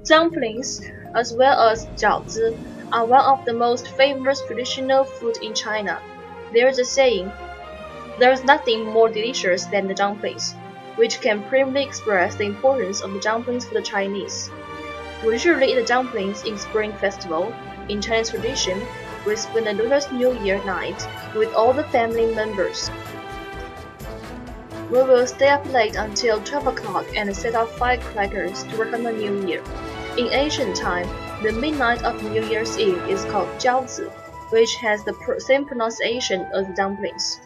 Dumplings, as well as jiaozi, are one of the most famous traditional food in China. There's a saying, "There's nothing more delicious than the dumplings," which can primly express the importance of the dumplings for the Chinese. We usually eat the dumplings in Spring Festival. In Chinese tradition, we spend the Lunar New Year night with all the family members. We will stay up late until 12 o'clock and set off firecrackers to welcome the New Year. In ancient time, the midnight of New Year's Eve is called jiaozi, which has the same pronunciation as the dumplings.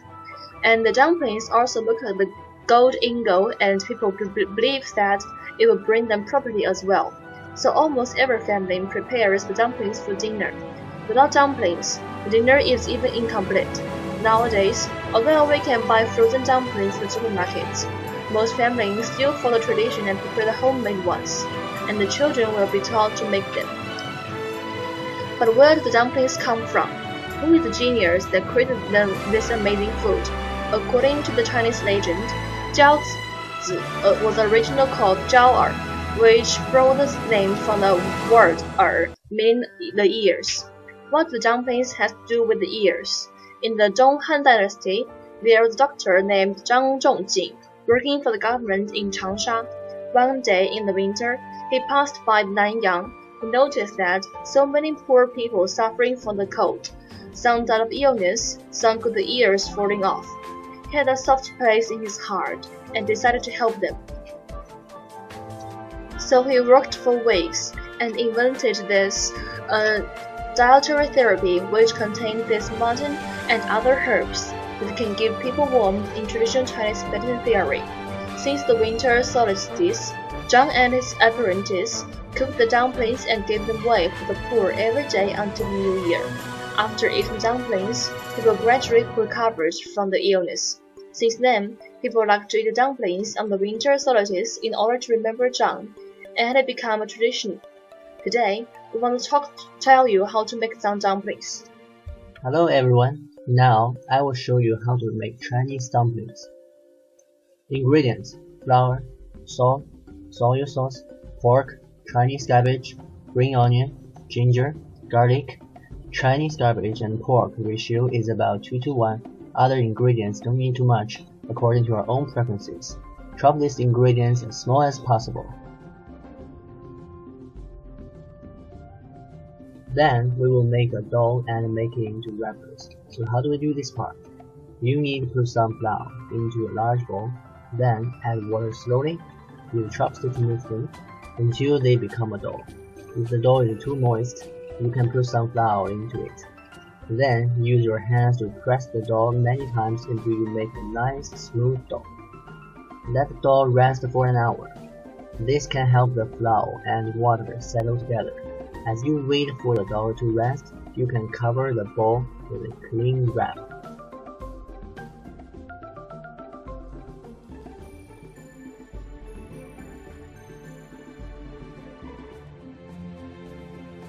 And the dumplings also look like the gold ingot, and people believe that it will bring them property as well. So almost every family prepares the dumplings for dinner. Without dumplings, the dinner is even incomplete. Nowadays, although we can buy frozen dumplings in supermarkets, most families still follow tradition and prepare the homemade ones, and the children will be taught to make them. But where do the dumplings come from? Who is the genius that created this amazing food? According to the Chinese legend, jiaozi was originally called zhao'er, which borrowed its name from the word meaning the ears. What do the dumplings have to do with the ears? In the Zhonghan dynasty, there was a doctor named Zhang Zhongjing working for the government in Changsha. One day in the winter, he passed by Nanyang. He noticed that so many poor people suffering from the cold. Some died of illness, some got the ears falling off. He had a soft place in his heart and decided to help them. So he worked for weeks and invented this dietary therapy, which contains this mutton and other herbs that can give people warmth in traditional Chinese medicine theory. Since the winter solstice, Zhang and his apprentice cooked the dumplings and gave them away for the poor every day until the New Year. After eating dumplings, people gradually recovered from the illness. Since then, people like to eat the dumplings on the winter solstice in order to remember Zhang, and it became a tradition. Today, we want to tell you how to make some dumplings. Hello everyone, now I will show you how to make Chinese dumplings. Ingredients: flour, salt, soy sauce, pork, Chinese cabbage, green onion, ginger, garlic. Chinese cabbage and pork ratio is about 2:1. Other ingredients don't need too much, according to your own preferences. Chop these ingredients as small as possible. Then we will make a dough and make it into wrappers. So how do we do this part? You need to put some flour into a large bowl, then add water slowly with chopstick to mix them until they become a dough. If the dough is too moist, you can put some flour into it. Then use your hands to press the dough many times until you make a nice smooth dough. Let the dough rest for an hour. This can help the flour and water settle together. As you wait for the dough to rest, you can cover the bowl with a clean wrap.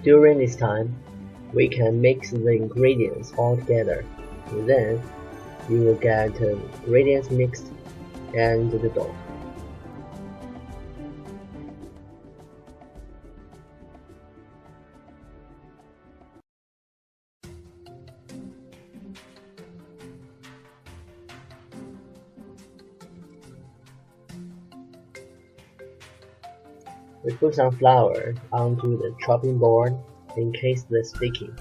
During this time, we can mix the ingredients all together. Then, you will get the ingredients mixed and the dough. We put some flour onto the chopping board in case the sticking.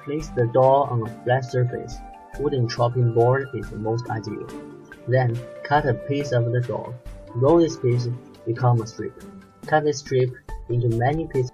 Place the dough on a flat surface. Wooden chopping board is the most ideal. Then cut a piece of the dough. Roll this piece become a strip. Cut this strip into many pieces.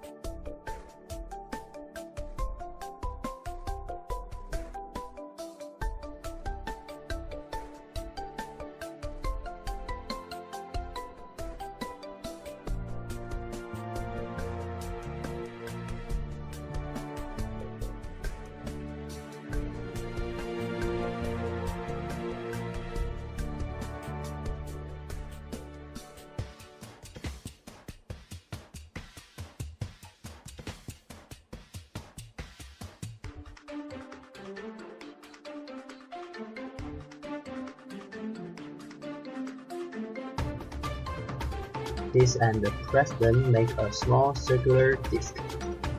this and press them make a small circular disc.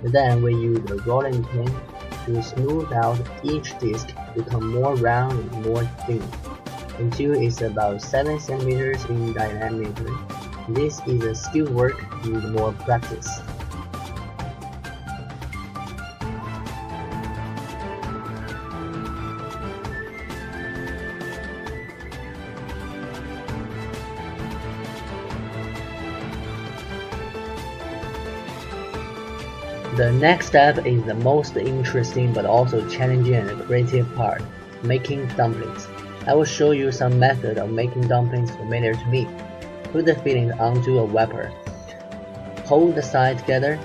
Then we use a rolling pin to smooth out each disc to become more round and more thin, until it's about 7 cm in diameter. This is a skill work with more practice. The next step is the most interesting but also challenging and creative part, making dumplings. I will show you some method of making dumplings familiar to me. Put the fillings onto a wrapper. Hold the side together.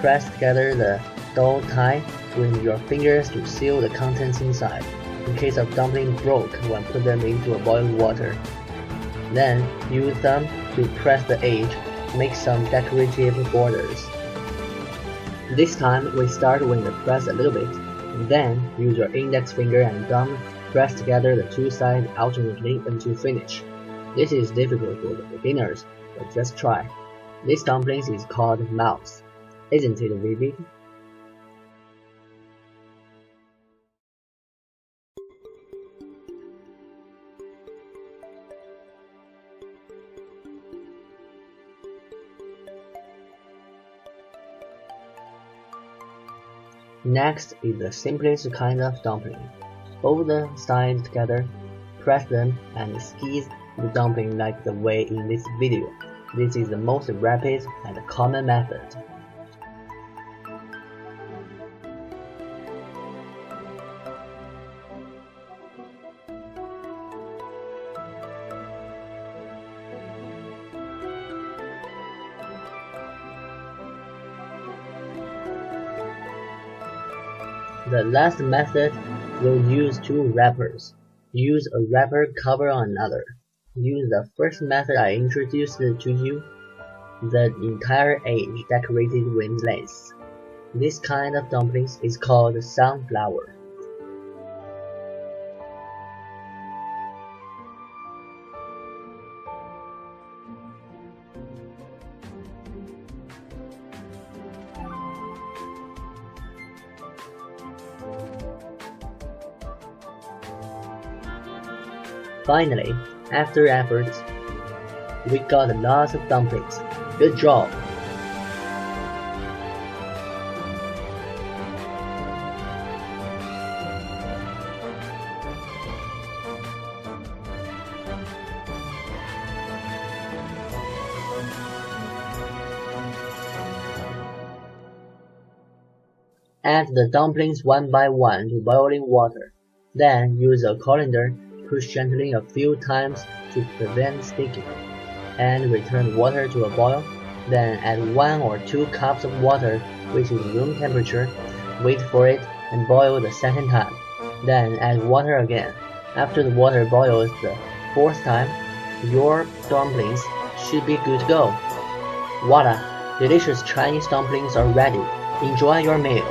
Press together the dough tight with your fingers to seal the contents inside, in case of dumpling broke when put them into a boiling water. Then use thumb to press the edge, make some decorative borders. This time we start with the press a little bit, and then use your index finger and thumb press together the two sides alternately until finish. This is difficult for the beginners, but just try. This dumplings is called mouse. Isn't it vivid? Next is the simplest kind of dumpling. Fold the sides together, press them, and squeeze the dumpling like the way in this video. This is the most rapid and common method. The last method will use two wrappers. Use a wrapper cover on another. Use the first method I introduced to you, the entire edge decorated with lace. This kind of dumplings is called sunflower. Finally, after efforts, we got lots of dumplings. Good job! Add the dumplings one by one to boiling water. Then use a colander. Push gently a few times to prevent sticking, and return water to a boil. Then add 1 or 2 cups of water, which is room temperature. Wait for it and boil the second time. Then add water again. After the water boils the 4th time, your dumplings should be good to go. Voila! Delicious Chinese dumplings are ready. Enjoy your meal.